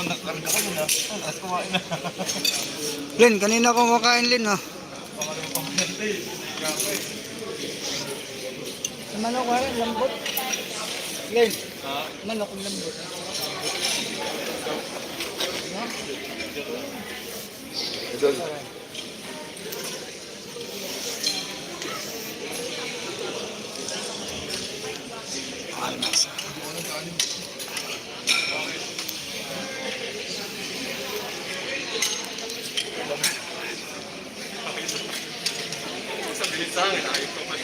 Nakarga ka yun, tapos kumain na. Lin, kanina kumakain, Lin, oh. Manok ko rin, lambot. Lin, manok ang lambot. Idol. Sa akin, ayos ko pa.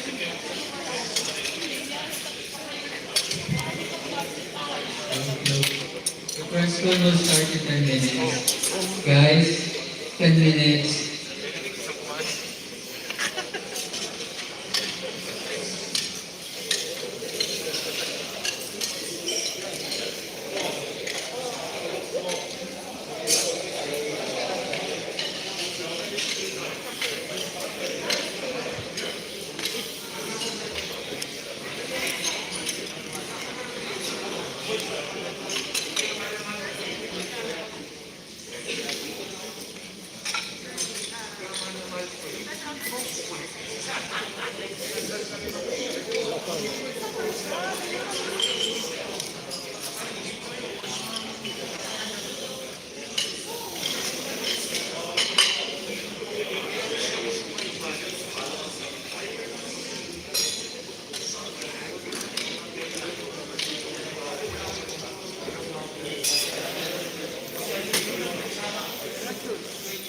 The first one will start in 10 minutes. Guys, 10 minutes.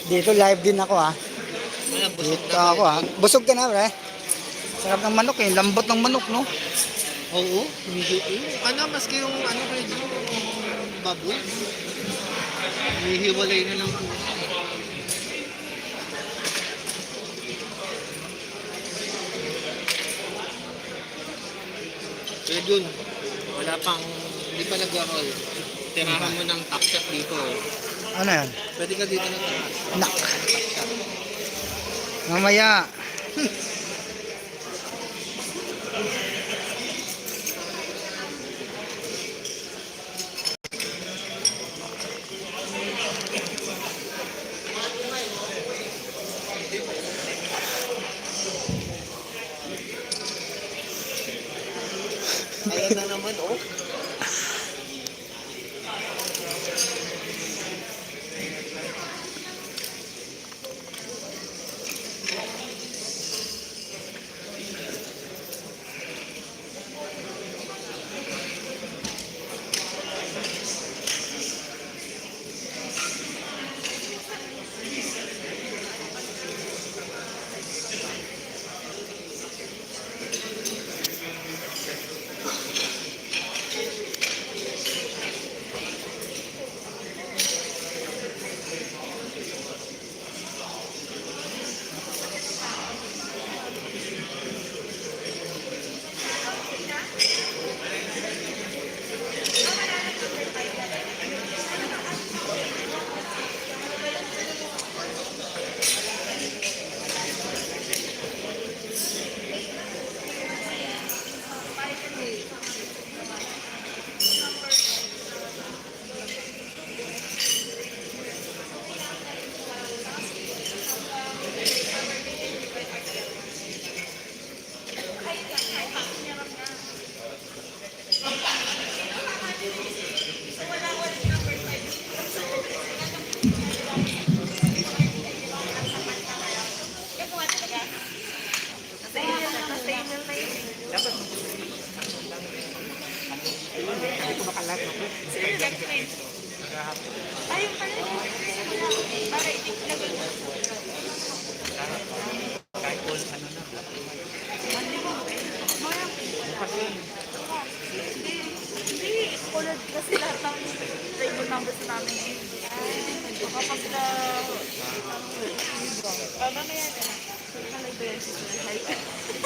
Dito live din ako, ha. Dito ako, ha. Busog ka na, pre. Sarap ng manok, eh. Lambot ng manok, no? Oo, immediately. Ano, maski yung ano kayo, yung baboy. Hihiwalay na lang po. Kaya dun, wala pang, hindi pa nag-roll. Tirahan mo ng top shot dito. Ano yan? Pwede ka dito ng taas. Nak. Mamaya. Ayan na naman, oh. Ayun pala. Para itigilagay. Kahit all, ano na. Hindi. Kulad kasi lahat ng table numbers namin ngayon. Baka pag sila... Ano na yan? Nakalagay yan si Sir.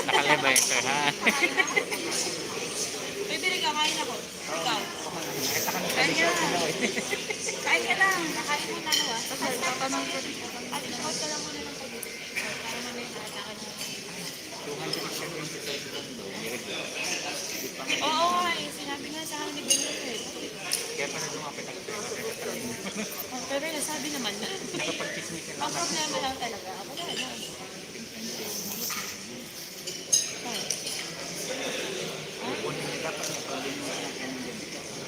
Nakalibay yung sir, ha? Bibili ka, kain ako. Ikaw. Kain ka lang. Kain ka lang. Nakain mo na ano ah. Kasi tatanong ko dito. At ka lang muna ng pagod. Para mamaya nakatakan na. Oo nga eh. Sinabi nga sa akin ni Benito eh. Kaya pa na lumapit ang sir. Oh, pero nasabi naman na. Ang problema lang talaga. Ako na lang.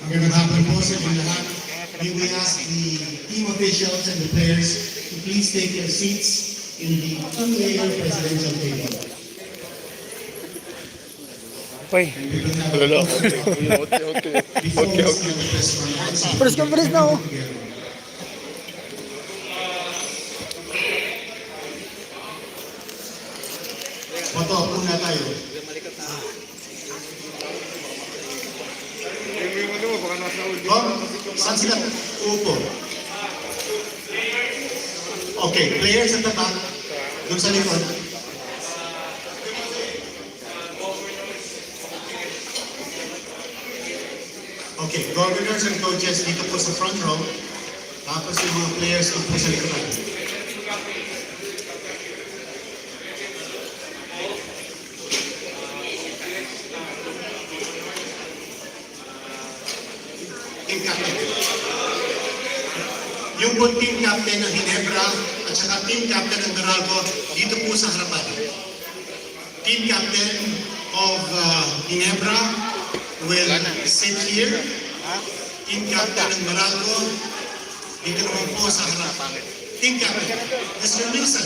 Magandang hapon po sa inyong lahat. We ask the team officials and the players to please take their seats in the unlayered presidential table. Uy, press conference na oh. Photo po na tayo. Saan sila? Upo. Okay, players at the back. Doon sa likod. Okay, governors and coaches dito po sa front row. Tapos yung mga players doon po sa likodan. Team captain. Yung po team captain ng Ginebra at saka team captain ng Meralco dito po sa harapan. Team captain of Ginebra will sit here. Team captain ng Meralco dito naman po sa harapan. Team captain, Mr. Wilson.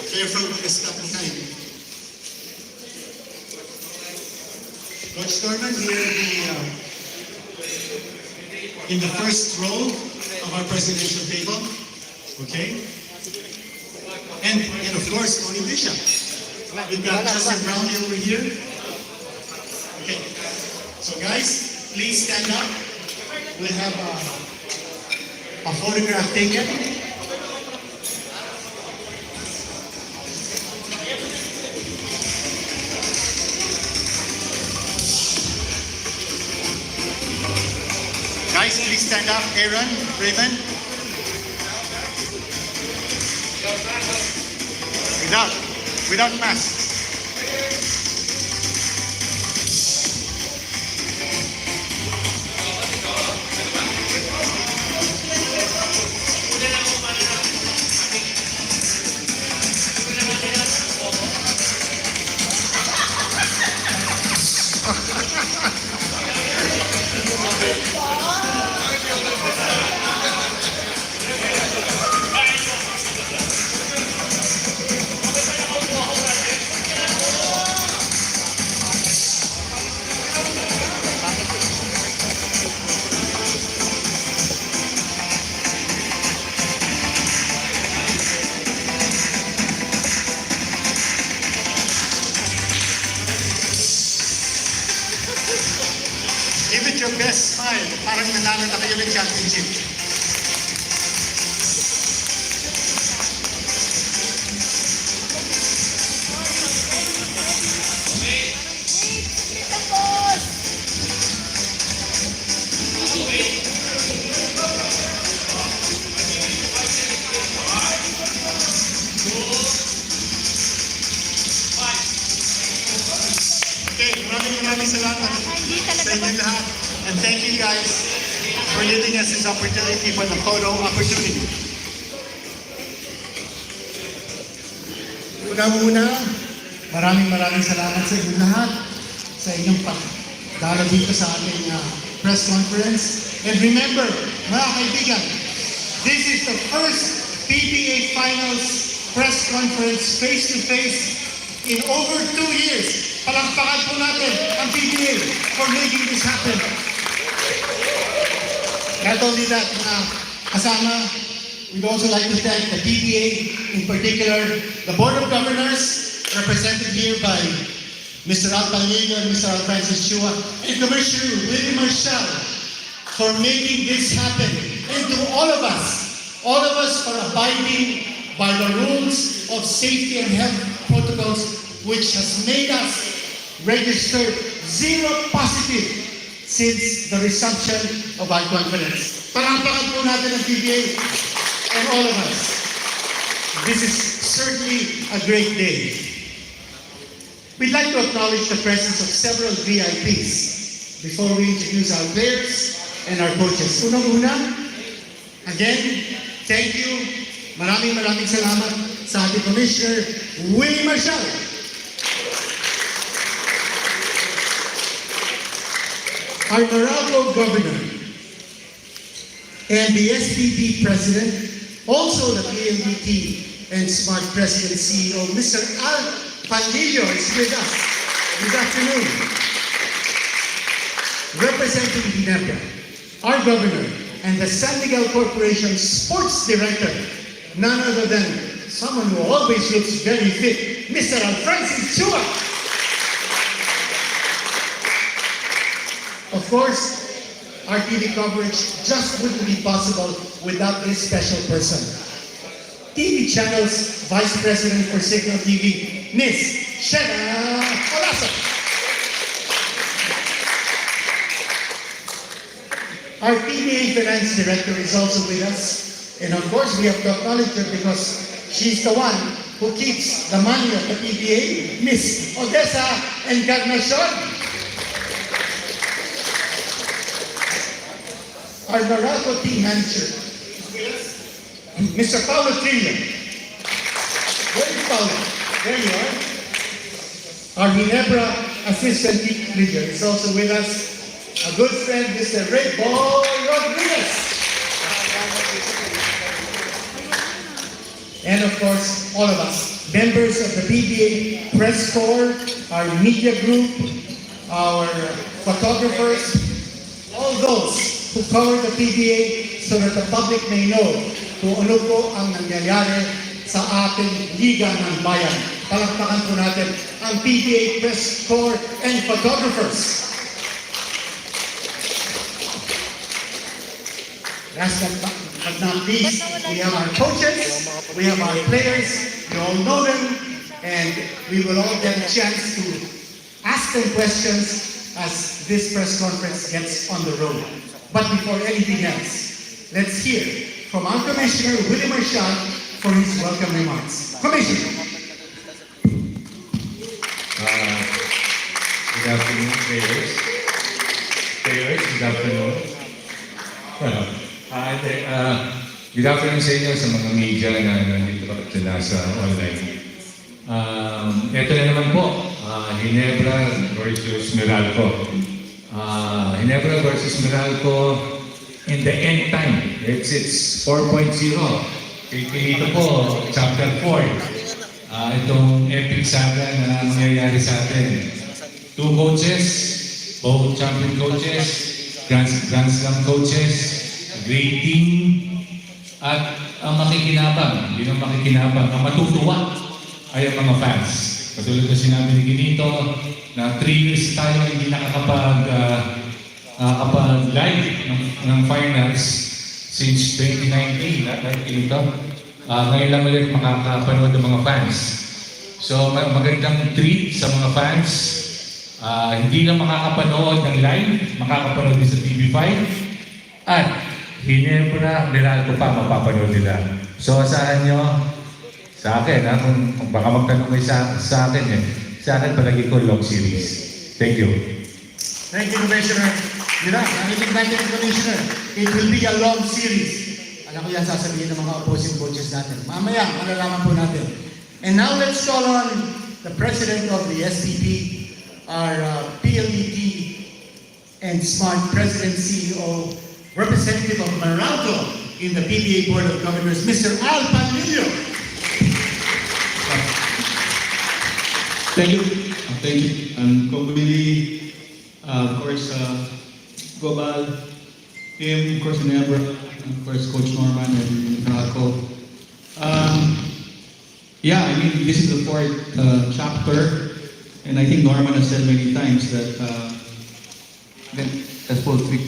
Careful with the stuff behind. Coach Thurman here in the first row of our presidential table. Okay? And of course, Tony Bishop. We've got Justin Brownlee over here. Okay. So guys, please stand up. We'll have a photograph taken. Guys, please stand up. Aaron, Raymond. Without masks. Give it your best smile. Parang nanalo na kayo ng championship. Okay, maraming salamat sa inyong lahat. And thank you guys for giving us this opportunity for the photo opportunity. Una, maraming salamat sa inyong lahat sa inyong pagdalo dito sa ating press conference. And remember, mga kaibigan, this is the first PBA Finals press conference face-to-face in over 2 years. Palakpakan po natin ang PBA for making this happen. Not only that, kasama, we'd also like to thank the PBA, in particular, the Board of Governors, represented here by Mr. Al Paliego and Mr. Al Francis Chua, and Commissioner Willie Marshall, for making this happen. And to all of us for abiding by the rules of safety and health protocols, which has made us register 0 positive since the resumption of our conference. Palakpakan po natin ang PBA and all of us. This is certainly a great day. We'd like to acknowledge the presence of several VIPs before we introduce our players and our coaches. Unang-una, again, thank you. Maraming salamat sa ating Commissioner, Willie Marshall. Our Meralco Governor and the SPP President, also the PLDT and Smart President CEO, Mr. Al Pandillo is with us. Good afternoon. Representing Ginebra, our Governor and the San Miguel Corporation Sports Director, none other than someone who always looks very fit, Mr. Alfrancis Chua. Of course, our TV coverage just wouldn't be possible without this special person. TV Channel's Vice President for Signal TV, Miss Shena Olaso. Our PBA Finance Director is also with us. And of course, we have to acknowledge her because she's the one who keeps the money of the PBA, Miss Odessa Encarnacion. Our Meralco team manager, Mr. Paulo Trillo. Where is Paulo? There you are. Our Ginebra assistant team leader is also with us. A good friend, Mr. Ray Boy Rodriguez. And of course, all of us, members of the PBA Press Corps, our media group, our photographers, all those who cover the PBA so that the public may know kung ano po ang nangyayari sa ating Liga ng Bayan. Palakpakan po natin ang PBA Press Corps and photographers. Last but not least, we have our coaches, we have our players, you all know them, and we will all get a chance to ask them questions as this press conference gets on the road. But before anything else, let's hear from our Commissioner, Willie Marshall, for his welcome remarks. Commissioner. Good afternoon, players. Players, good afternoon. Good afternoon sa inyo sa mga media na nandito sila sa online. Ito na naman po, Ginebra versus Meralco. Ginebra versus Meralco in the end time. It's 4.0. Dito po, chapter 4. Itong epic saga na mangyayari sa atin. 2 coaches, both champion coaches, Grand Slam coaches, great team, at ang makikinabang, yun ang makikinabang, ang matutuwa ay ang mga fans. Katulad na sinabi ni Ginito, na 3 years tayo hindi nakakapag-live ng finals since 2019. Ngayon lang ulit makakapanood ng mga fans. So magandang treat sa mga fans. Hindi lang makakapanood ng live, makakapanood din sa TV5. At Ginebra, Meralco pa mapapanood nila. So asahan nyo, sa akin, kung baka magtanong kayo sa akin sa akin palagi ko long series. Thank you. Thank you, Commissioner. Narinig natin, Commissioner, it will be a long series. Alam ko yan sasabihin ng mga opposing coaches natin. Mamaya, malalaman po natin. And now let's call on the President of the SPP, our PLDT and Smart President CEO, Representative of Meralco in the PBA Board of Governors, Mr. Al Pandillo. Thank you. Thank you. And Kobili, of course, Gobal, him, of course, Ginebra, and of course, Coach Norman and Meralco. Yeah, I mean, this is the 4th chapter, and I think Norman has said many times that that's hopefully,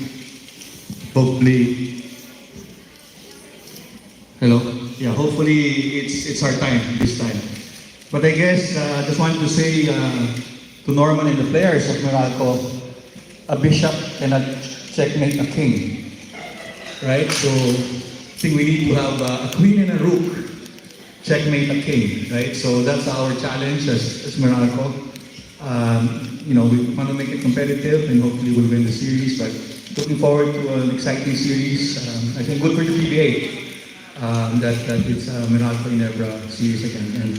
hello? Yeah, hopefully it's our time this time. But I guess I just wanted to say to Norman and the players of Meralco, a bishop cannot checkmate a king, right? So I think we need to have a queen and a rook checkmate a king, right? So that's our challenge as Meralco. We want to make it competitive and hopefully we'll win the series. But looking forward to an exciting series. I think good for the PBA that it's Meralco Ginebra series again. And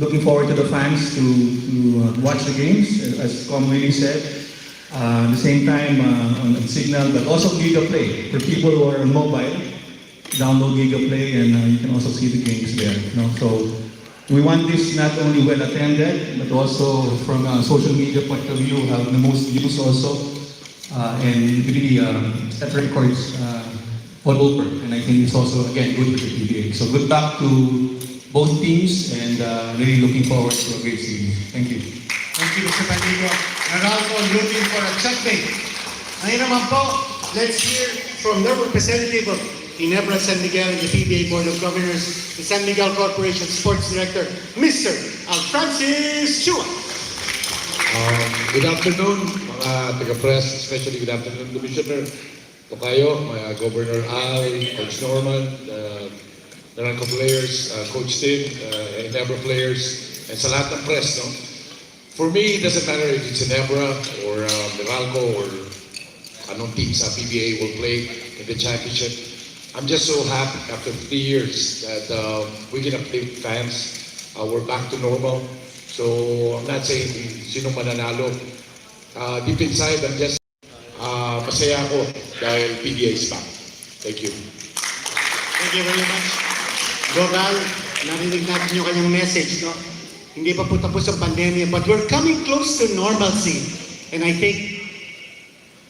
looking forward to the fans to watch the games, as Comwilly said. At the same time on Signal, but also Giga Play. For people who are mobile, download Giga Play and you can also see the games there. So we want this not only well attended, but also from a social media point of view, have the most views also, and really set records all over. And I think it's also, again, good for the PBA. So good luck to both teams and really looking forward to a great series. Thank you. Thank you, Mr. Pandigo. Meralco looking for a checkmate. Ngayon naman po, let's hear from the representative of Ginebra San Miguel and the PBA Board of Governors, the San Miguel Corporation Sports Director, Mr. Alfrancis Chua. Good afternoon, mga taga-press, especially good afternoon, Commissioner Tocayo, mga Governor Al, Coach Norman, Meralco players, Coach Tim, Ginebra players, and sa lahat ng press, no? For me, it doesn't matter if it's Ginebra or Meralco or anong team sa PBA will play in the championship. I'm just so happy after 3 years that we can update fans. We're back to normal. So I'm not saying sino mananalo. Deep inside, I'm just masaya ako dahil PBA is back. Thank you. Thank you very much. Dogal, narinig natin yung kanyang message, no? Hindi pa po tapos ang pandemya, but we're coming close to normalcy. And I think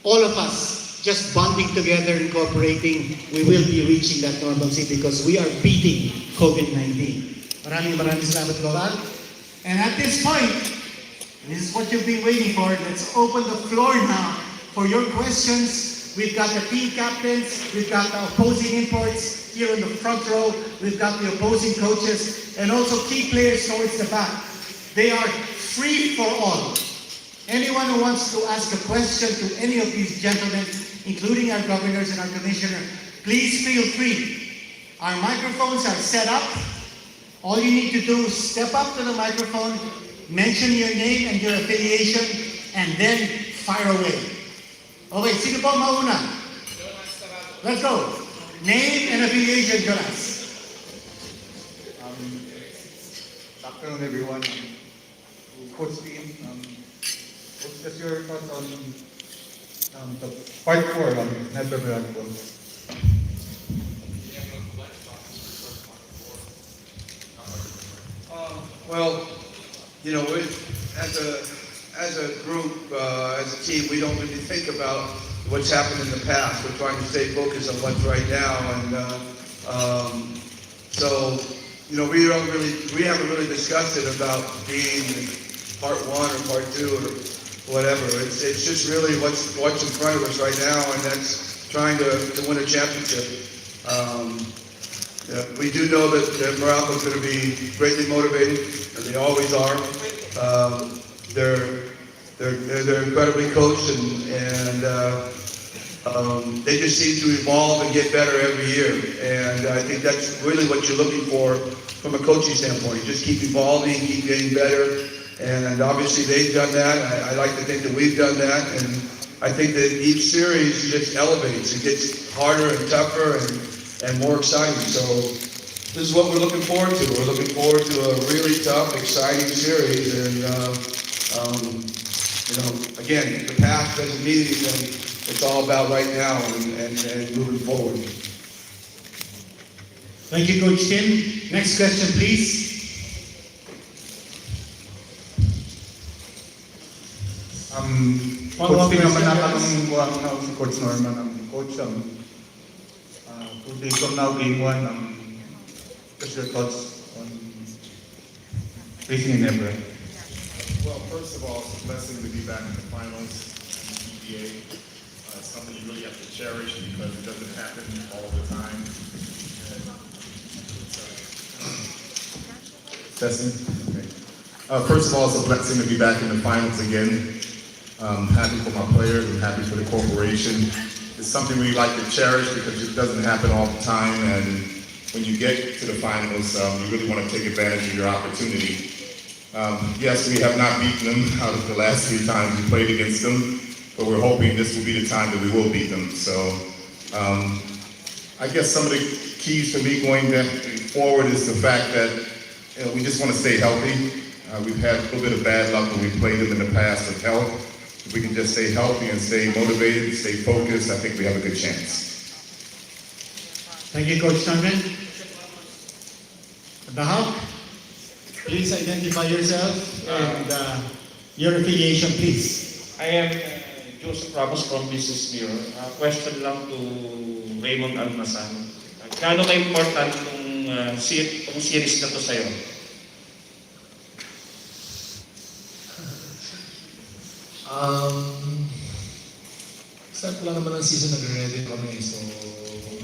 all of us just bonding together and cooperating, we will be reaching that normalcy because we are beating COVID-19. Maraming salamat, Dogal. And at this point, this is what you've been waiting for. Let's open the floor now for your questions. We've got the team captains, we've got the opposing imports here in the front row, we've got the opposing coaches, and also key players towards the back. They are free for all. Anyone who wants to ask a question to any of these gentlemen, including our governors and our commissioner, please feel free. Our microphones are set up. All you need to do is step up to the microphone, mention your name and your affiliation, and then fire away. Okay, sino po mauna? Let's go. Name and affiliation, Jonas. Good afternoon, everyone. Coach Team, what's your thoughts on the part 4 of Network Meralco? Well, as a group, as a team, we don't really think about what's happened in the past. We're trying to stay focused on what's right now, and so we haven't really discussed it about being part 1 or part 2 or whatever. It's just really what's in front of us right now, and that's trying to win a championship. We do know that Meralco is going to be greatly motivated, and they always are. They're incredibly coached, and they just seem to evolve and get better every year. And I think that's really what you're looking for from a coaching standpoint. Just keep evolving, keep getting better. And obviously they've done that. I like to think that we've done that. And I think that each series just elevates. It gets harder and tougher and more exciting. So this is what we're looking forward to. We're looking forward to a really tough, exciting series. And again, the past doesn't mean anything. It's all about right now and moving forward. Thank you, Coach Tim. Next question, please. Coach Tim naman natanong ko si Coach Norman, Coach, 2 days from now, Game 1, what's your thoughts on facing Ginebra? Well, first of all, it's a blessing to be back in the finals in the PBA. It's something you really have to cherish because it doesn't happen all the time. Testing? Okay. First of all, it's a blessing to be back in the finals again. I'm happy for my players, I'm happy for the corporation. It's something we like to cherish because it doesn't happen all the time, and when you get to the finals, you really want to take advantage of your opportunity. Yes, we have not beaten them out of the last 3 times we played against them, but we're hoping this will be the time that we will beat them. So I guess some of the keys for me going forward is the fact that we just want to stay healthy. We've had a little bit of bad luck when we played them in the past with health. If we can just stay healthy and stay motivated, stay focused, I think we have a good chance. Thank you, Coach Norman. The Hawk, please identify yourself and your affiliation, please. I am Joseph Ramos from Business Mirror. Question lang to Raymond Almasan. Gaano ka-important itong series na to sa'yo? Start pa lang naman ang season, nag-ready kami. So,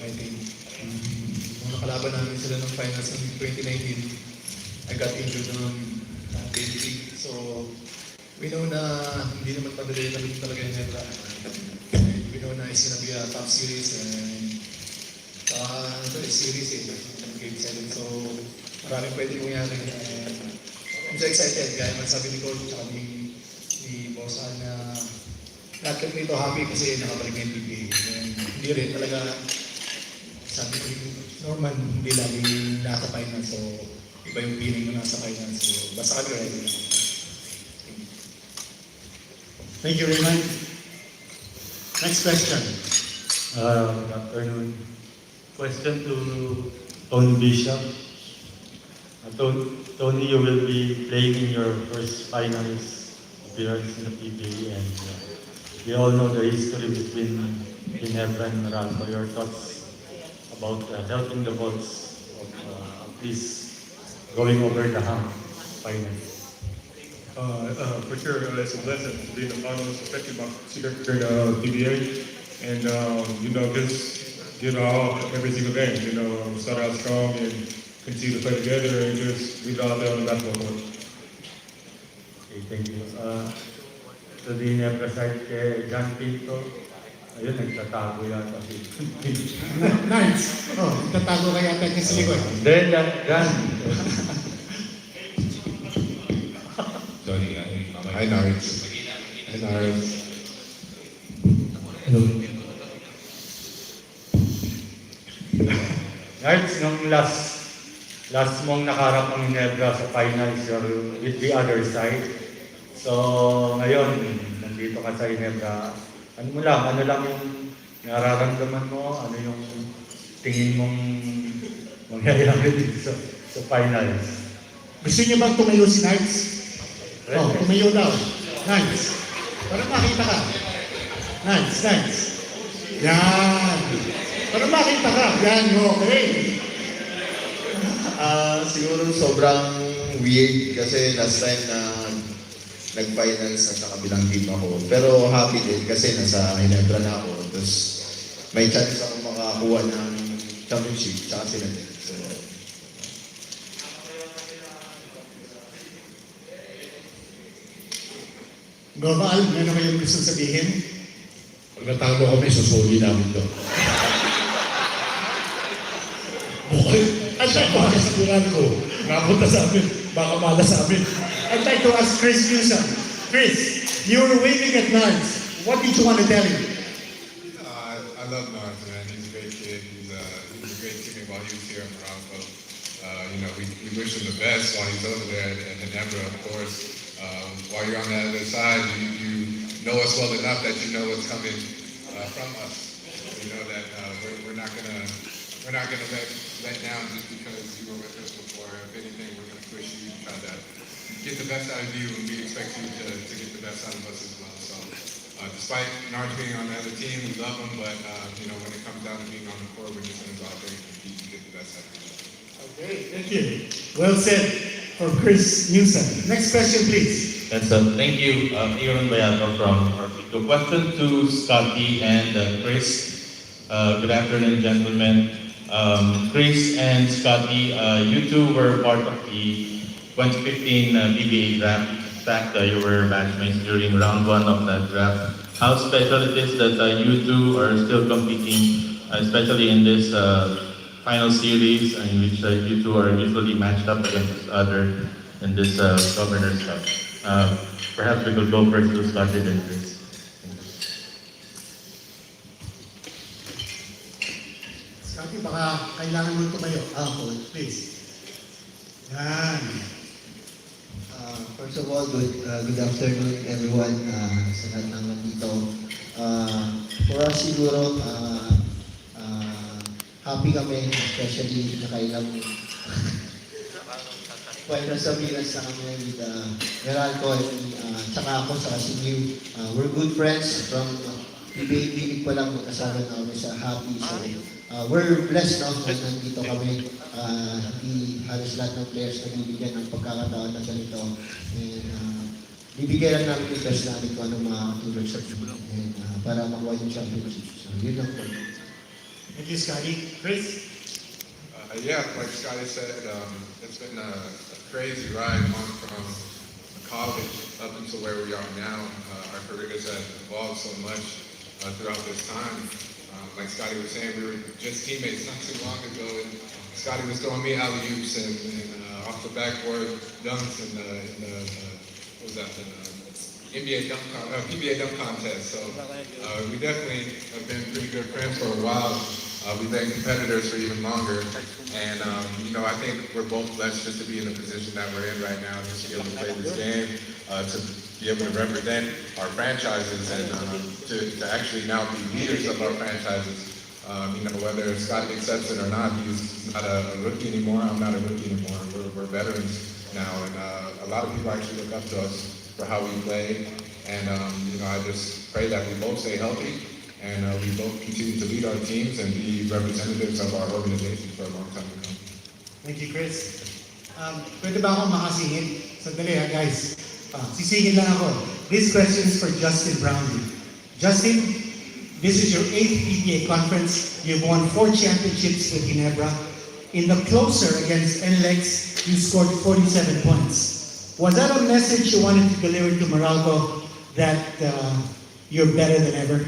I think, nung nakalaban namin sila ng finals ng 2019, I got injured noong 20. So, we know na hindi naman padali talaga yung Ginebra. We know na it's gonna be a top series and ito is series Game 7. So, maraming pwede mangyari. I'm so excited. Gaya man sabi ni Coach at ni Boss Al na lahat kami ito happy kasi nakabalik na yung PBA. Hindi rin talaga sabi ko Norman, hindi lagi nasa final. So, iba yung feeling mo nasa final. So, basta kami ready. Thank you, Raymond. Next question. Good afternoon. Question to Tony Bishop. Tony, you will be playing in your first finals appearance in the PBA, and we all know the history between Ginebra and Meralco. Your thoughts about helping the Bulls of at least going over the hump finals? For sure, it's a blessing to be in the finals, especially my secret PBA, and just get all every single game. Start out strong and continue to play together and just leave it out there on the basketball court. Okay, thank you. So the Ginebra side kay John Pinto, ayun, nagtatago yata si Nice. Oh, tatago ka yata niya sa likod. Then, John. Sorry, hi Nards. Hi Nards. Hello. Nards, nung last mong nakaharap ng Ginebra sa finals, you're with the other side. So, ngayon, nandito ka sa Ginebra. Ano lang yung nararamdaman mo? Ano yung tingin mong mangyayari dito sa finals? Gusto niyo bang tumayo si Nights? Oh, tumayo daw. Nights. Para makita ka. Nights. Yan. Para makita ka. Yan, okay. Siguro sobrang weird kasi last time na nag-finals sa kabilang team ako. Pero happy din kasi nasa Ginebra na ako. Tapos may chance ako makakuha ng championship tsaka sila din. So, Global, ano kayong gusto sabihin? Pag natalo kami, susuli namin doon. Okay. At baka sabihan ko, napunta sa amin, baka mala sa amin. I'd like to ask Chris Newsom. Chris, you were waving at Nance. What did you want to tell him? I love Nards, man. He's a great kid. He's a great teammate while he was here in Meralco. We wish him the best while he's over there in Ginebra, of course. While you're on the other side, you know us well enough that you know what's coming from us. You know that we're not gonna let down just because you were with us before. If anything, we're gonna push you to try to get the best out of you, and we expect you to get the best out of us as well. So, despite Nards being on the other team, we love him, but when it comes down to being on the court, we're just gonna go out there and compete and get the best out of you. Okay, thank you. Well said for Chris Newsom. Next question, please. Yes, thank you. Aaron Bayato from Meralco. Question to Scotty and Chris. Good afternoon, gentlemen. Chris and Scotty, you two were part of the 2015 PBA draft. In fact, you were batchmates during round 1 of that draft. How special it is that you two are still competing, especially in this final series in which you two are usually matched up against each other. in this Governor's Cup. Perhaps we could go first to Scotty then Chris. Scotty, baka kailangan mo tumayo. Please. Yan. First of all, good afternoon everyone sa lahat ng nandito. For us siguro, happy kami, especially nakailang Buenos Aires na kami with Meralco and tsaka ako sa si New. We're good friends from PBA pa lang magkasama na kami sa Happy. So, we're blessed now na nandito kami. Hindi halos lahat ng players na bibigyan ng pagkakataon na ganito. And bibigyan lang namin yung best namin kung anong makakatulog sa team and para makuha yung championship. So, yun lang po. Thank you, Scotty. Chris? Yeah, like Scotty said, it's been a crazy ride on from college up until where we are now. Our careers have evolved so much throughout this time. Like Scotty was saying, we were just teammates not too long ago, and Scotty was throwing me alley-oops and off the backboard dunks in the what was that? The PBA dunk contest. So we definitely have been pretty good friends for a while. We've been competitors for even longer, and I think we're both blessed just to be in the position that we're in right now, just to be able to play this game, to be able to represent our franchises, and to actually now be leaders of our franchises. Whether Scotty accepts it or not, he's not a rookie anymore. I'm not a rookie anymore. We're veterans now, and a lot of people actually look up to us for how we play, and I just pray that we both stay healthy. And we both continue to lead our teams and be representatives of our organization for a long time to come. Thank you, Chris. Pwede ba akong makasingit? Sandali guys. Sisingit lang ako. This question is for Justin Brownlee. Justin, this is your 8th PBA conference. You've won 4 championships with Ginebra. In the closer against NLEX, you scored 47 points. Was that a message you wanted to deliver to Meralco that you're better than ever?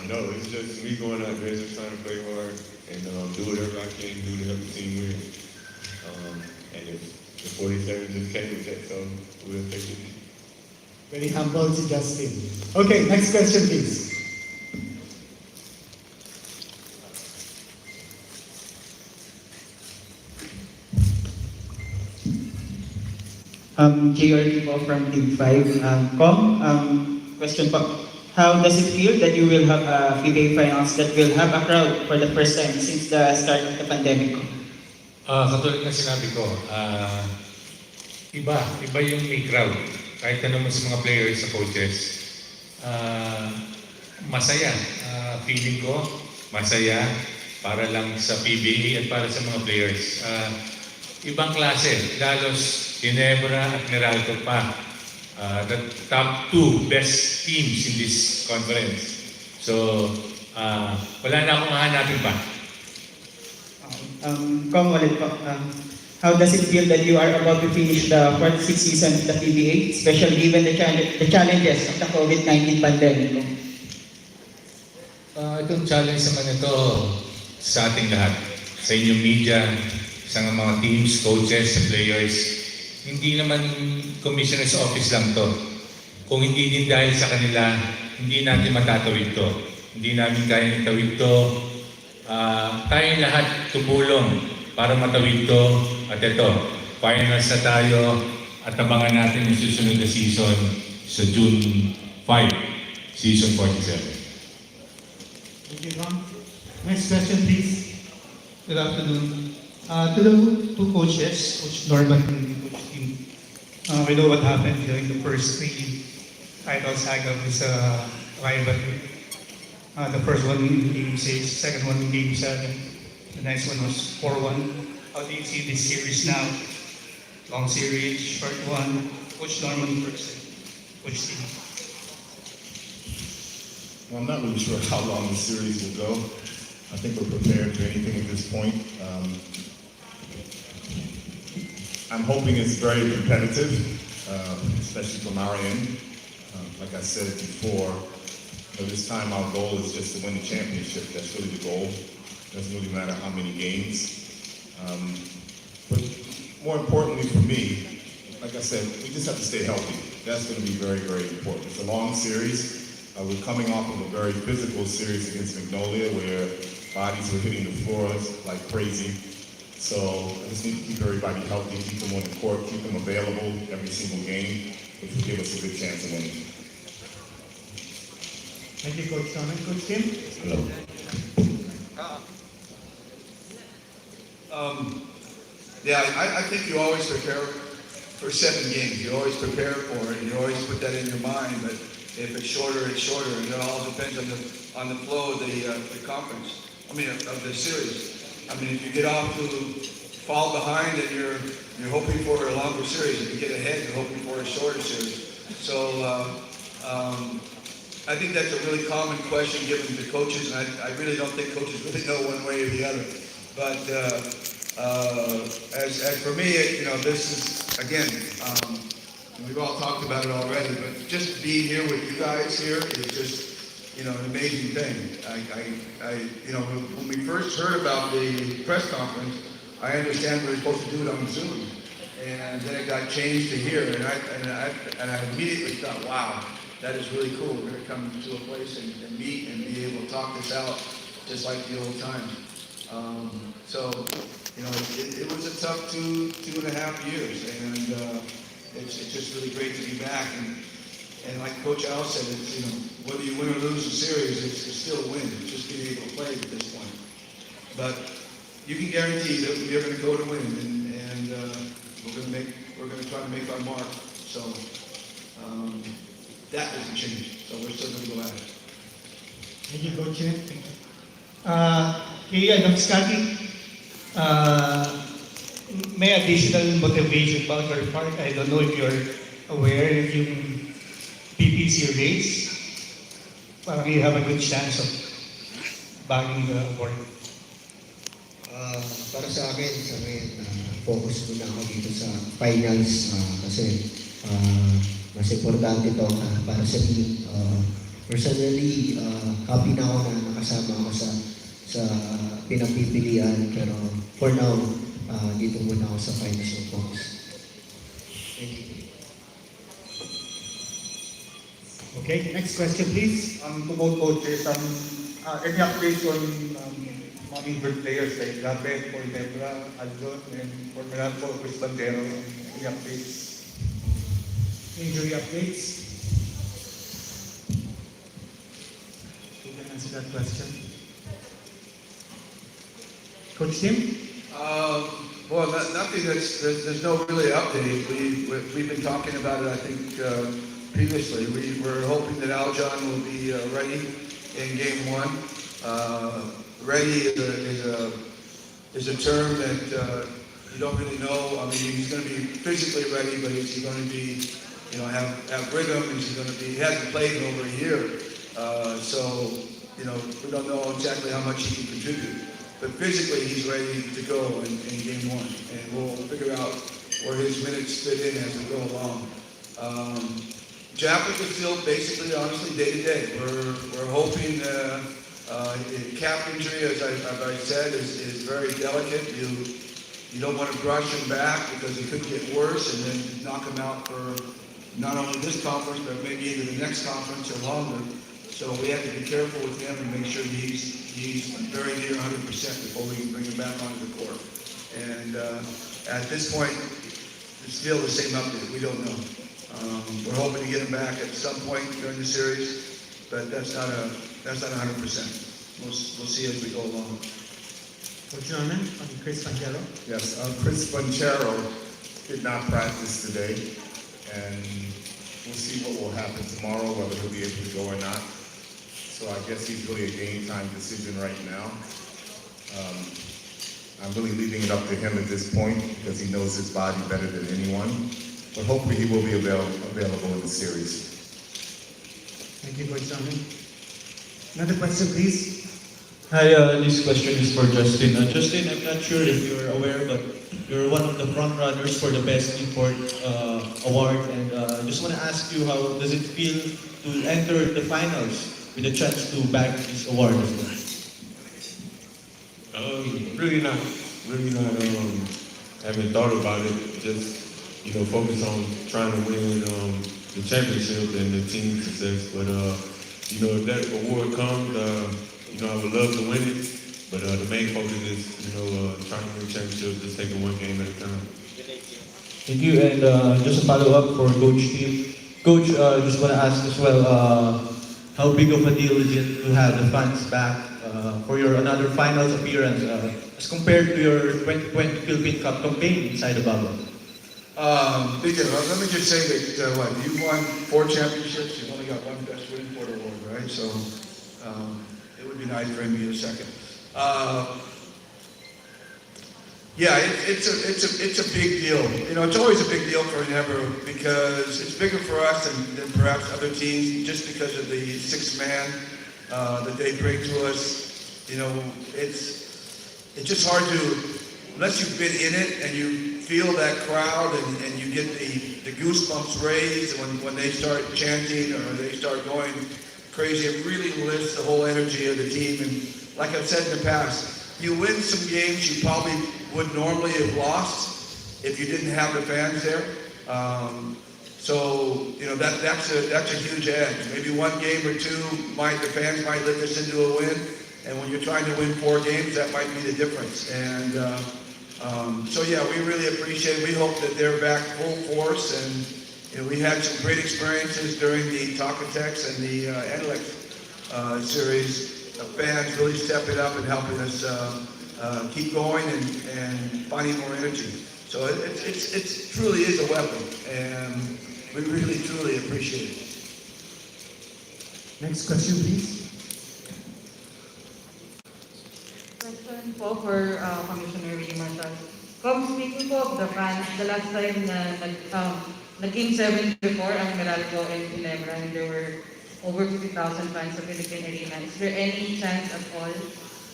No, it's just me going out there just trying to play hard and do whatever I can do to help the team win. And if the 47 just came with that, so we'll take it. Very humble to Justin. Okay, next question please. JRD po from Team 5. Question po. How does it feel that you will have PBA finals that will have a crowd for the first time since the start of the pandemic? Katulad na sinabi ko, iba yung may crowd. Kahit tanong mo sa mga players, sa coaches, masaya. Feeling ko, masaya para lang sa PBA at para sa mga players. Ibang klase, Dalos, Ginebra at Meralco pa. The top 2 best teams in this conference. So, wala na akong hahanapin pa. Ulit po. How does it feel that you are about to finish the 46th season of the PBA, especially given the challenges of the COVID-19 pandemic? Itong challenge naman ito sa ating lahat. Sa inyong media, sa mga teams, coaches, players. Hindi naman commissioner's office lang to. Kung hindi din dahil sa kanila, hindi natin matatawid to. Hindi namin kaya itawid to. Tayong lahat tumulong para matawid to. At ito, finals na tayo at abangan natin yung susunod na season sa June 5, season 47. Thank you, Ron. Next question, please. Good afternoon. To the 2 coaches, Coach Norman and Coach Tim, we know what happened during the first 3 title saga with rivalry. The first one in Game 6, second one in Game 7, the next one was 4-1. How do you see this series now? Long series, short one. Coach Norman first, Coach Tim. Well, I'm not really sure how long the series will go. I think we're prepared for anything at this point. I'm hoping it's very competitive, especially from our end. Like I said before, this time our goal is just to win the championship. That's really the goal. It doesn't really matter how many games. But more importantly for me, like I said, we just have to stay healthy. That's going to be very, very important. It's a long series. We're coming off of a very physical series against Magnolia where bodies were hitting the floors like crazy. So I just need to keep everybody healthy, keep them on the court, keep them available every single game, which will give us a good chance of winning. Thank you, Coach Norman. Coach Kim? Hello. I think you always prepare for 7 games. You always prepare for it, and you always put that in your mind. But if it's shorter, it's shorter, and it all depends on the flow of the conference. I mean, of the series. I mean, if you get off to fall behind, and you're hoping for a longer series. If you get ahead, you're hoping for a shorter series. So I think that's a really common question given to coaches, and I really don't think coaches really know one way or the other. But as for me, this is, again, we've all talked about it already, but just being here with you guys here is just, an amazing thing. When we first heard about the press conference, I understand we were supposed to do it on Zoom, and then it got changed to here, and I immediately thought, wow, that is really cool. We're going to come to a place and meet and be able to talk this out just like the old times. It was a tough two and a half years, and it's just really great to be back. And like Coach Al said, whether you win or lose the series, it's still a win. It's just being able to play at this point. But you can guarantee that we are going to go to win, and we're going to try to make our mark. So that doesn't change. So we're still going to go at it. Thank you, Coach. Thank you. Scotty, may additional motivation about your part. I don't know if you're aware if yung PPC race, parang you have a good chance of bagging the award. Para sa akin, focus muna ako dito sa finals kasi mas importante ito para sa team. Personally, happy na ako na nakasama ako sa pinagpipilian, pero for now, dito muna ako sa finals ng focus. Thank you. Okay, next question please. To both coaches, any updates on mga injured players like Gabe, for Ginebra, Aljon, and for Meralco, Chris Bandero, any updates? Injury updates? Who can answer that question? Coach Tim? Well, nothing. There's no really update. We've been talking about it, I think, previously. We're hoping that Aljon will be ready in Game 1. Ready is a term that you don't really know. I mean, he's going to be physically ready, but is he going to be, have rhythm? Is he going to be? He hasn't played in over a year, so we don't know exactly how much he can contribute. But physically, he's ready to go in Game 1, and we'll figure out where his minutes fit in as we go along. Jaffrey is still basically, honestly, day to day. We're hoping calf injury, as I said, is very delicate. You don't want to brush him back because it could get worse and then knock him out for not only this conference, but maybe into the next conference or longer. So we have to be careful with him and make sure he's very near 100% before we can bring him back onto the court. And at this point, it's still the same update. We don't know. We're hoping to get him back at some point during the series, but that's not 100%. We'll see as we go along. Coach Norman, Chris Panchero. Yes, Chris Panchero did not practice today, and we'll see what will happen tomorrow, whether he'll be able to go or not. So I guess he's really a game time decision right now. I'm really leaving it up to him at this point because he knows his body better than anyone. But hopefully he will be available in the series. Thank you, Coach Norman. Another question, please. Hi, this question is for Justin. Justin, I'm not sure if you're aware, but you're one of the front runners for the Best Import Award, and I just want to ask you, how does it feel to enter the finals with a chance to bag this award as well? Really not haven't thought about it. Just, focus on trying to win the championship and the team success. But, if that award comes, I would love to win it. But the main focus is, trying to win the championship, just taking one game at a time. Thank you. And just a follow-up for Coach Steve. Coach, just want to ask as well, how big of a deal is it to have the fans back for your another finals appearance as compared to your 2020 Philippine Cup campaign inside the bubble? Big deal. Let me just say that you've won 4 championships. You've only got one best winning court award, right? So it would be nice for him to get a second. Yeah, it's a big deal. It's always a big deal for Ginebra because it's bigger for us than perhaps other teams just because of the 6th man that they bring to us. It's just hard to, unless you've been in it and you feel that crowd and you get the goosebumps raised when they start chanting or they start going crazy. It really lifts the whole energy of the team. And like I've said in the past, you win some games you probably would normally have lost if you didn't have the fans there. That's a huge edge. Maybe one game or two, the fans might lift us into a win. And when you're trying to win 4 games, that might be the difference. And we really appreciate it. We hope that they're back full force. And we had some great experiences during the Talkatex and the Enelec series. Fans really stepping up and helping us keep going and finding more energy. So it truly is a weapon, and we really truly appreciate it. Next question, please. Question po for Commissioner Willie Marshall. Speaking po of the fans, the last time na Game 7 before ang Meralco and Ginebra, and there were over 50,000 fans sa Philippine Arena. Is there any chance at all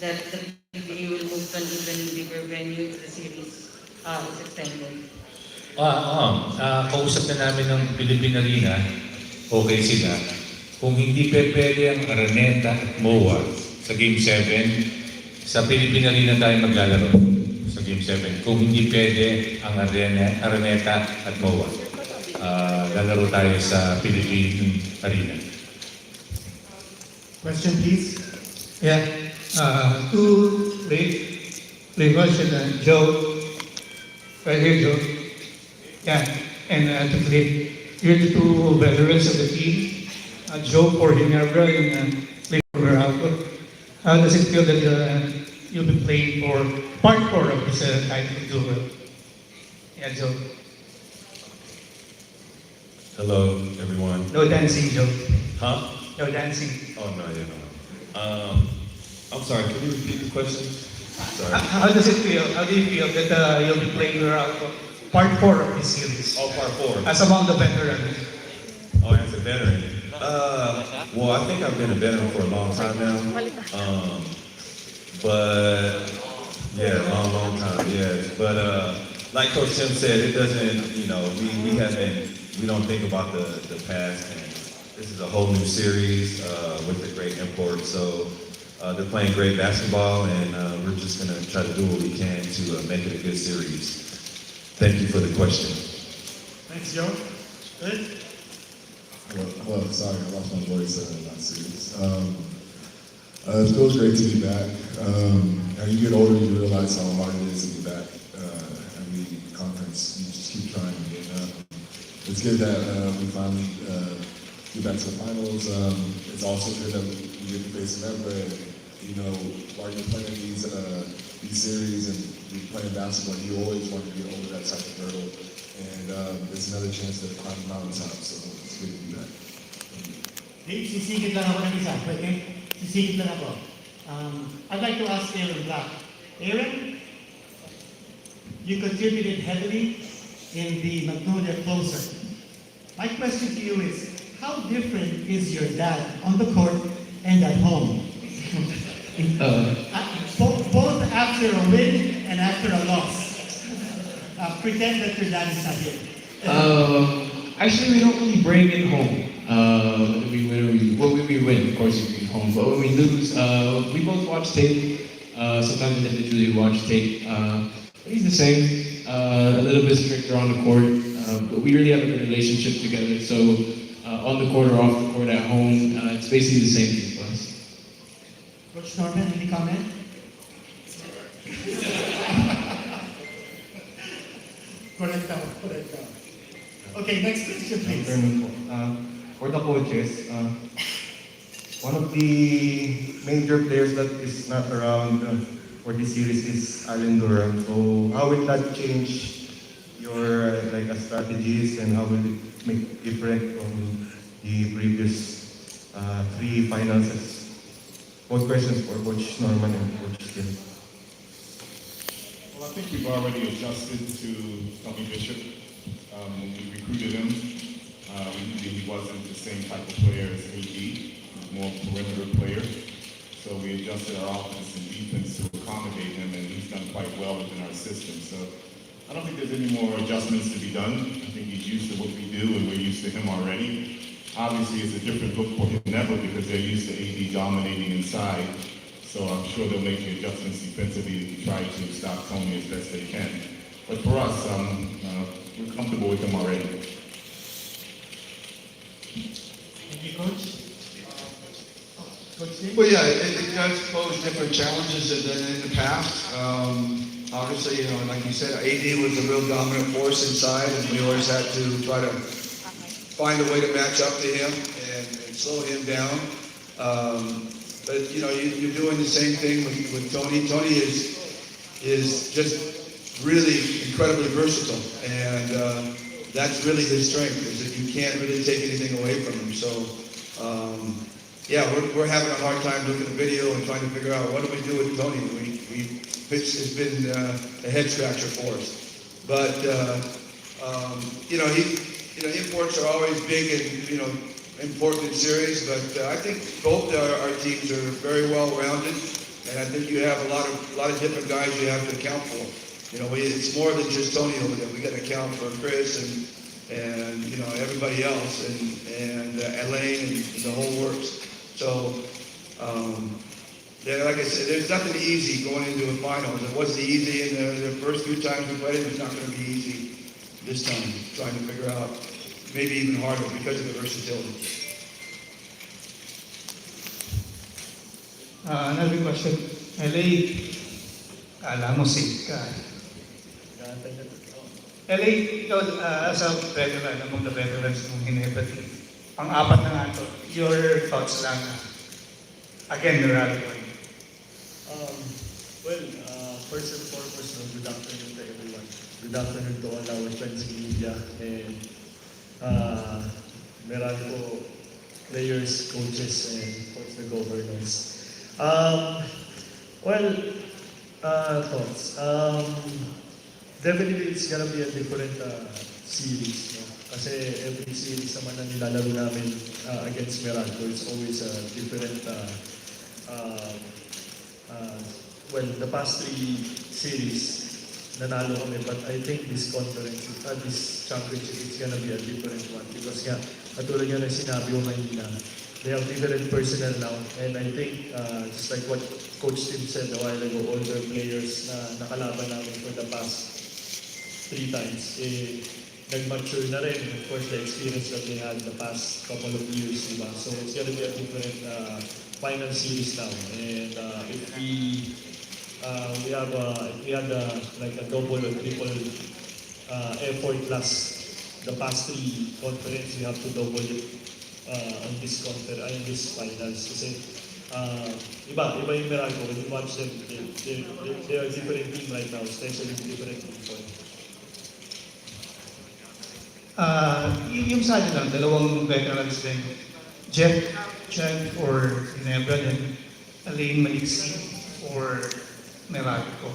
that the PBA will move to an even bigger venue if the series is extended? Kausap na namin ng Philippine Arena, okay sila. Kung hindi pwede ang Araneta at MOA sa Game 7, sa Philippine Arena tayo maglalaro sa Game 7. Kung hindi pwede ang Araneta at MOA, lalaro tayo sa Philippine Arena. Question, please. Yeah. To Ray question, Joe. Right here, Joe. Yeah. And to Clay. You're the 2 veterans of the team. Joe for Ginebra and Clay for Meralco. How does it feel that you'll be playing for part 4 of this title duel? Yeah, Joe. Hello, everyone. No dancing, Joe. Huh? No dancing. Oh, no, yeah, no. I'm sorry, can you repeat the question? Sorry. How does it feel? How do you feel that you'll be playing part 4 of this series? Oh, part 4. As among the veterans. Oh, as a veteran. Well, I think I've been a veteran for a long time now. But yeah, long time, yeah. But like Coach Tim said, it doesn't, we don't think about the past. And this is a whole new series with a great import. So they're playing great basketball, and we're just going to try to do what we can to make it a good series. Thank you for the question. Thanks, Joe. Good. Well, sorry, I lost my voice last series. It feels great to be back. As you get older, you realize how hard it is to be back. Every conference, you just keep trying. It's good that we finally get back to the finals. It's also good that we get to face Ginebra. While you're playing these series and you're playing basketball, you always want to get over that type of hurdle. And it's another chance to climb the mountaintop. So it's good to be back. Sisigit lang ako ng isa. Okay? Sisigit lang ako. I'd like to ask Aaron Black. Aaron, you contributed heavily in the Magnolia Closer. My question to you is, how different is your dad on the court and at home? Both after a win and after a loss. Pretend that your dad is not here. Actually, we don't really bring it home. When we win, of course, we bring it home. But when we lose, we both watch tape. Sometimes individually watch tape. He's the same. a little bit stricter on the court, but we really have a good relationship together. So on the court or off the court at home, it's basically the same thing for us. Coach Norman, any comment? Correct now, correct now. Okay, next question, please. For the coaches, one of the major players that is not around for this series is Allen Durham. So how will that change your strategies, and how will it make different from the previous three finals? Both questions for Coach Norman and Coach Tim. Well, I think we've already adjusted to Tony Bishop. When we recruited him, we knew that he wasn't the same type of player as AD. He was more perimeter player. So we adjusted our offense and defense to accommodate him, and he's done quite well within our system. So I don't think there's any more adjustments to be done. I think he's used to what we do, and we're used to him already. Obviously, it's a different look for him never because they're used to AD dominating inside. So I'm sure they'll make the adjustments defensively to try to stop Tony as best they can. But for us, we're comfortable with him already. Thank you, Coach. Well, yeah, it does pose different challenges than in the past. Obviously, like you said, AD was a real dominant force inside, and we always had to try to find a way to match up to him and slow him down. But you're doing the same thing with Tony. Tony is just really incredibly versatile, and that's really his strength, is that you can't really take anything away from him. So, yeah, we're having a hard time looking at the video and trying to figure out what do we do with Tony. It's been a head scratcher for us. But imports are always big and important in series. But I think both our teams are very well rounded, and I think you have a lot of different guys you have to account for. It's more than just Tony over there. We got to account for Chris and everybody else and Elaine and the whole works. So, like I said, there's nothing easy going into a finals. It wasn't easy in the first few times we played. It's not going to be easy this time. Trying to figure out, maybe even harder because of the versatility. Another question. LA, kala mo safe ka. LA, ikaw as a veteran, among the veterans ng Ginebra team, pang-apat na nga ito, your thoughts lang. Again, Meralco. First and foremost, good afternoon to everyone. Good afternoon to all our friends in media and Meralco players, coaches, and of course the governors. Thoughts. Definitely it's gonna be a different series. No? Kasi every series naman na nilalaro namin against Meralco, it's always a different the past three series, nanalo kami, but I think this conference, this championship, it's gonna be a different one because katulad nga na sinabi ko kanina, they have different personnel now, and I think, just like what Coach Tim said a while ago, all the players na nakalaban namin for the past 3 times, nag-mature na rin, of course, the experience that they had the past couple of years, diba? So it's gonna be a different final series now, and if we had like a double or triple effort plus the past 3 conference, we have to double it on this finals. Kasi iba yung Meralco. When you watch them, they are a different team right now, especially different people. Yung sa atin lang, dalawang veterans din. Jeff Chan for Ginebra and Elaine Maliksi for Meralco.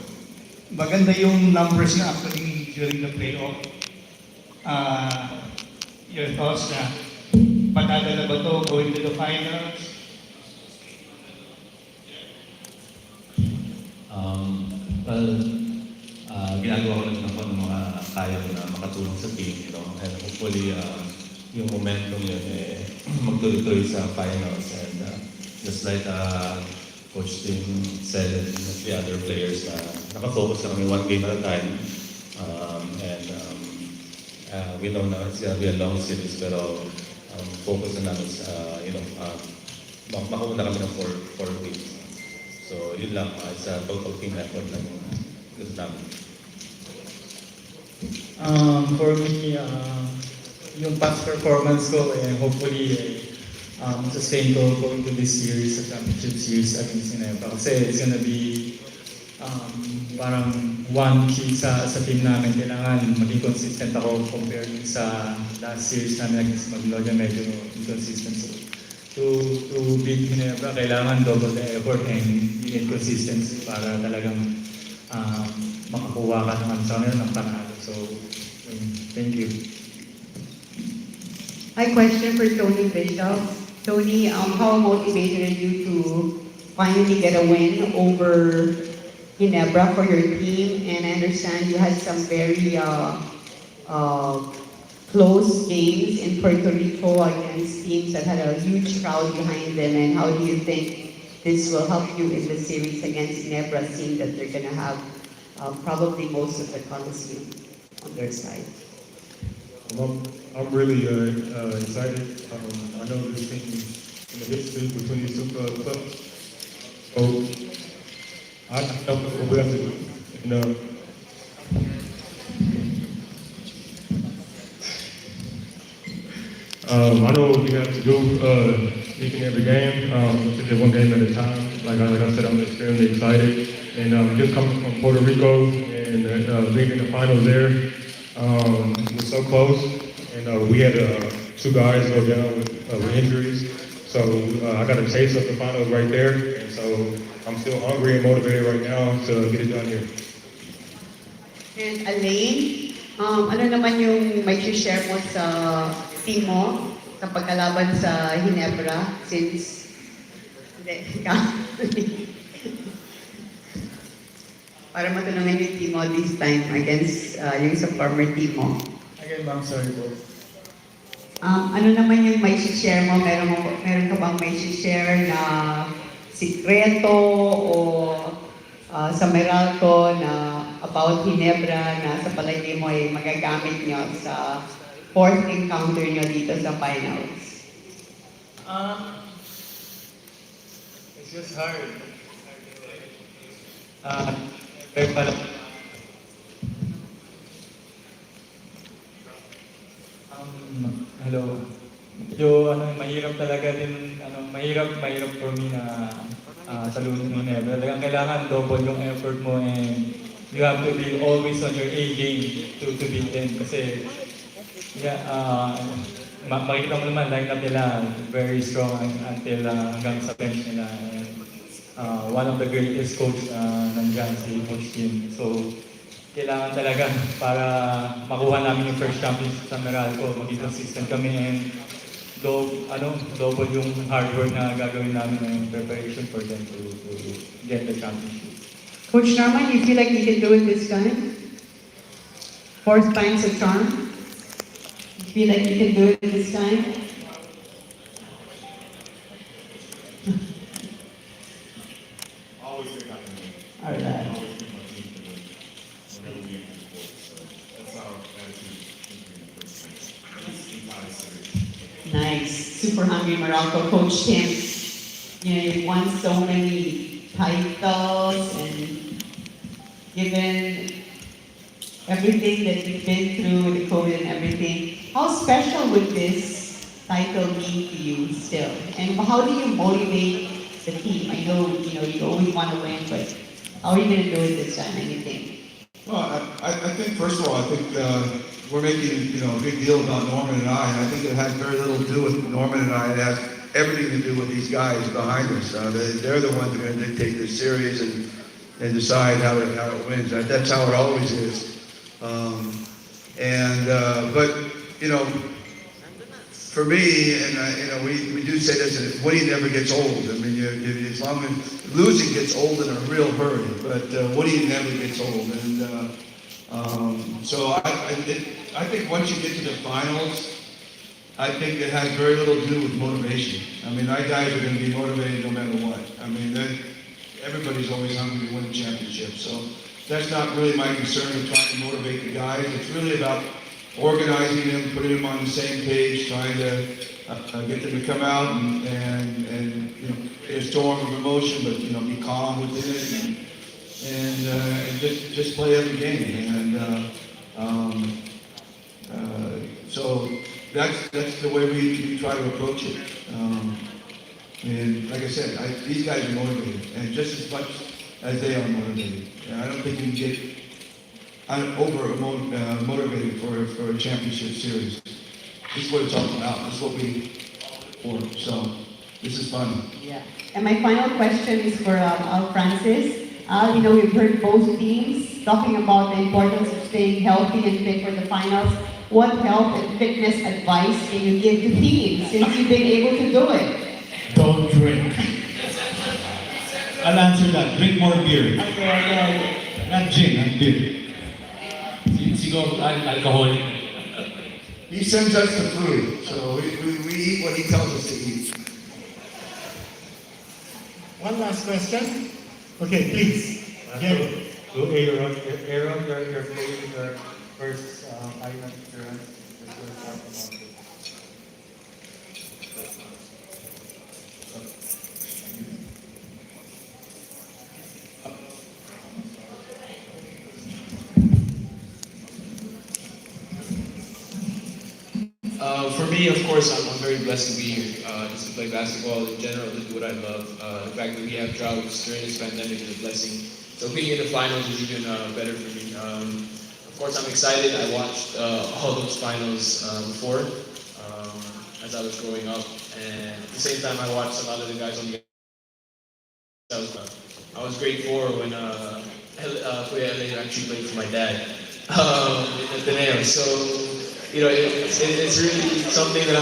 Maganda yung numbers na actually during the playoff. Your thoughts na patadala ba to going to the finals? Ginagawa ko lang ng mga kaya ko na makatulong sa team, and hopefully yung momentum yun magtuloy-tuloy sa finals, and just like Coach Tim said and the other players, nakafocus na kami one game at a time. We know now it's gonna be a long series, pero focus na namin sa, makauna kami ng 4 weeks. So, yun lang, it's a total team effort lang gusto namin. For me, yung past performance ko, hopefully, sustain ko going to this series, sa championship series against Ginebra. Kasi it's gonna be parang one key sa team namin. Kailangan maging consistent ako compared sa last series namin against Magnolia, medyo inconsistent. So, to beat Ginebra, kailangan double the effort and you need consistency para talagang makakuha ka ng panalo. So, thank you. Hi, question for Tony Bishop. Tony, how motivated are you to finally get a win over Ginebra for your team? And I understand you had some very close games in Puerto Rico against teams that had a huge crowd behind them. And how do you think this will help you in the series against Ginebra, seeing that they're going to have probably most of the Coliseum on their side? I'm really excited. I know this team in the history between these two clubs. So I know what we have to do. I know what we have to do each and every game. Just one game at a time. Like I said, I'm extremely excited. And just coming from Puerto Rico and being in the finals there, we're so close. And we had 2 guys go down with injuries. So I got a taste of the finals right there. And so I'm still hungry and motivated right now to get it done here. And Elaine, ano naman yung may share mo sa team mo sa pagkalaban sa Ginebra since para matulungan yung team mo this time against yung sa former team mo? Again, ma'am, sorry po. Ano naman yung may share mo? Meron ka bang may share na sikreto o sa Meralco na about Ginebra na sa palagay mo ay magagamit nyo sa 4th encounter nyo dito sa finals? It's just hard. Hello. Medyo mahirap talaga din, mahirap for me na salunin mo Ginebra. Talagang kailangan double yung effort mo and you have to be always on your A game to beat them. Kasi, makikita mo naman, line up nila, very strong until hanggang sa bench nila. And, one of the greatest coach nandiyan, si Coach Kim. So, kailangan talaga para makuha namin yung first championship sa Meralco, maging consistent kami and double yung hard work na gagawin namin in preparation for them to get the championship. Coach Norman, you feel like you can do it this time? 4th time's a charm? You feel like you can do it this time? Always think I can win. All right. Always think my team can win whenever we enter the court. So that's our attitude in the first place. This entire series. Nice. Super hungry Meralco. Coach Tim, you've won so many titles and given everything that you've been through, the COVID and everything, how special would this title mean to you still? And how do you motivate the team? I know, you always want to win, but how are you going to do it this time, anything? Well, I think, first of all, I think we're making, a big deal about Norman and I think it has very little to do with Norman and I. It has everything to do with these guys behind us. They're the ones that are going to dictate this series and decide how it wins. That's how it always is. But for me, and we do say this, and winning never gets old. I mean, as long as losing gets old in a real hurry, but winning never gets old. And so I think once you get to the finals, I think it has very little to do with motivation. I mean, our guys are going to be motivated no matter what. I mean, everybody's always hungry to win a championship. So that's not really my concern of trying to motivate the guys. It's really about organizing them, putting them on the same page, trying to get them to come out and you know, create a storm of emotion, but you know, be calm within it and just play every game. So that's the way we try to approach it. And like I said, these guys are motivated, and just as much as they are motivated. And I don't think you can get motivated for a championship series. This is what it's all about. This is what we for. So this is fun. Yeah. And my final question is for Al Francis. Al, you know, we've heard both teams talking about the importance of staying healthy and fit for the finals. What health and fitness advice can you give to teams since you've been able to do it? Don't drink. I'll answer that. Drink more beer. Okay. Not gin, not beer. Siguro alcohol. He sends us the food, so we eat what he tells us to eat. One last question. Okay, please. Again. To Aaron, you're playing your first final appearance. For me, of course, I'm very blessed to be here. Just to play basketball in general, to do what I love. The fact that we have droughts during this pandemic is a blessing. So being in the finals is even better for me. Of course, I'm excited. I watched all those finals before as I was growing up, and at the same time, I watched a lot of the guys on the. I was grade 4 when Kuya LA actually played for my dad in Ateneo. So. You know, it's really something that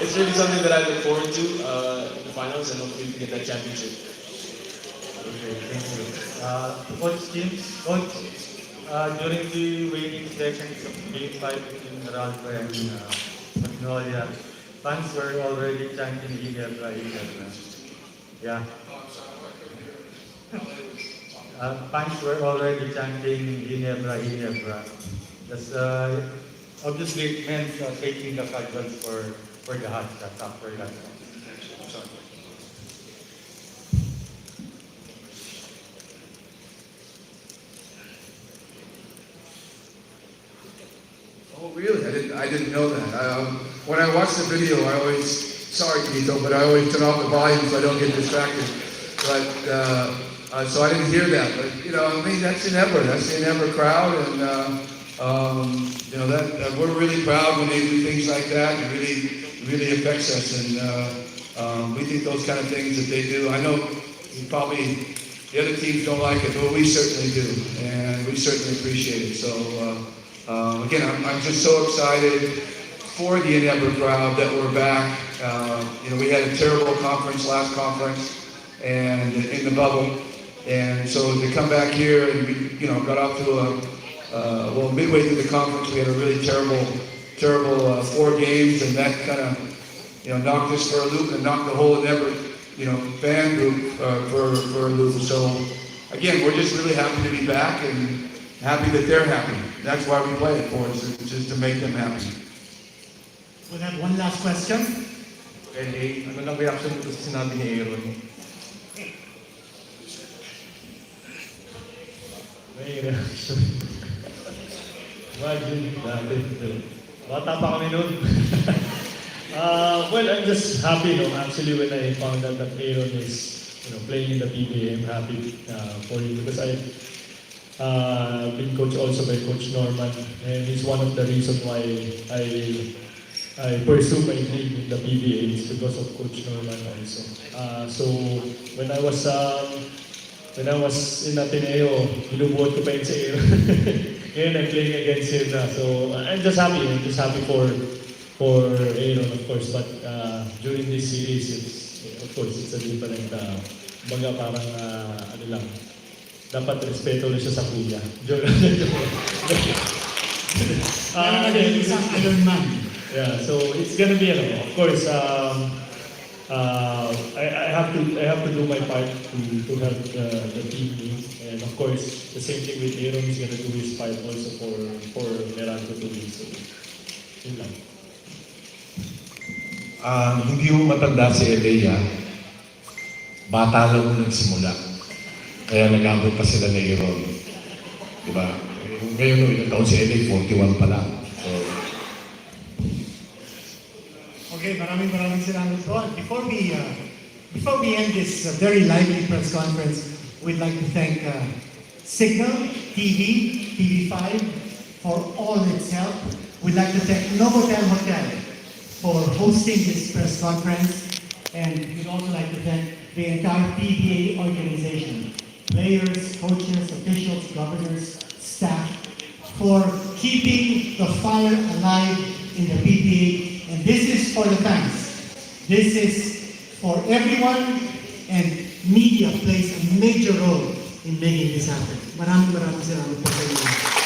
it's really something that I look forward to in the finals, and hopefully we get that championship. Okay, thank you. Coach Kim, Coach, during the waiting sessions of Game 5 between Meralco and Magnolia, fans were already chanting Ginebra, Ginebra. Yeah. Fans were already chanting Ginebra, Ginebra. That's obviously it meant taking the casuals for the hot shots after that. Sorry. Oh, really? I didn't know that. When I watch the video, I always, sorry, Tito, but I always turn off the volume so I don't get distracted. But so I didn't hear that. But you know, I mean, that's Ginebra. That's the Ginebra crowd, and you know that we're really proud when they do things like that. It really affects us, and we think those kind of things that they do. I know probably the other teams don't like it, but we certainly do, and we certainly appreciate it. So again, I'm just so excited for the Ginebra crowd that we're back. You know, we had a terrible last conference, and in the bubble, and so to come back here and we, you know, got off to well, midway through the conference, we had a really terrible 4 games, and that kind of, you know, knocked us for a loop and knocked the whole Ginebra, you know, fan group for a loop. So again, we're just really happy to be back and happy that they're happy. That's why we play it for us, just to make them happy. We'll have one last question. LA, ano lang reaction mo sa sinabi ni Aaron? May reaction. Imagine natin. Bata pa kami noon. Well, I'm just happy, no? Actually, when I found out that Aaron is, you know, playing in the PBA, I'm happy for him because I've been coached also by Coach Norman, and he's one of the reasons why I pursue my dream in the PBA is because of Coach Norman also. So when I was in Ateneo, binubuhat ko pa yun sa Aaron. Ngayon, I'm playing against him na. So I'm just happy. I'm just happy for Aaron, of course. But during this series, of course, it's a different, baga parang, ano lang, dapat respeto lang siya sa kuya. Isang Iron Man. Yeah, so it's gonna be, of course, I have to do my part to help the team win. And of course, the same thing with Aaron, he's gonna do his part also for Meralco to win. So, yun lang. Hindi mo matanda si Elia, bata lang mo nagsimula. Kaya nag-abot pa sila na Aaron. Diba? Ngayon, ilang taon si Elia, 41 pa lang. So, Okay, maraming salamat po. Before we end this very lively press conference, we'd like to thank Signal TV, TV5 for all its help. We'd like to thank Novotel Hotel for hosting this press conference, and we'd also like to thank the entire PBA organization, players, coaches, officials, governors, staff, for keeping the fire alive in the PBA. And this is for the fans. This is for everyone, and media plays a major role in making this happen. Maraming salamat po sa inyo.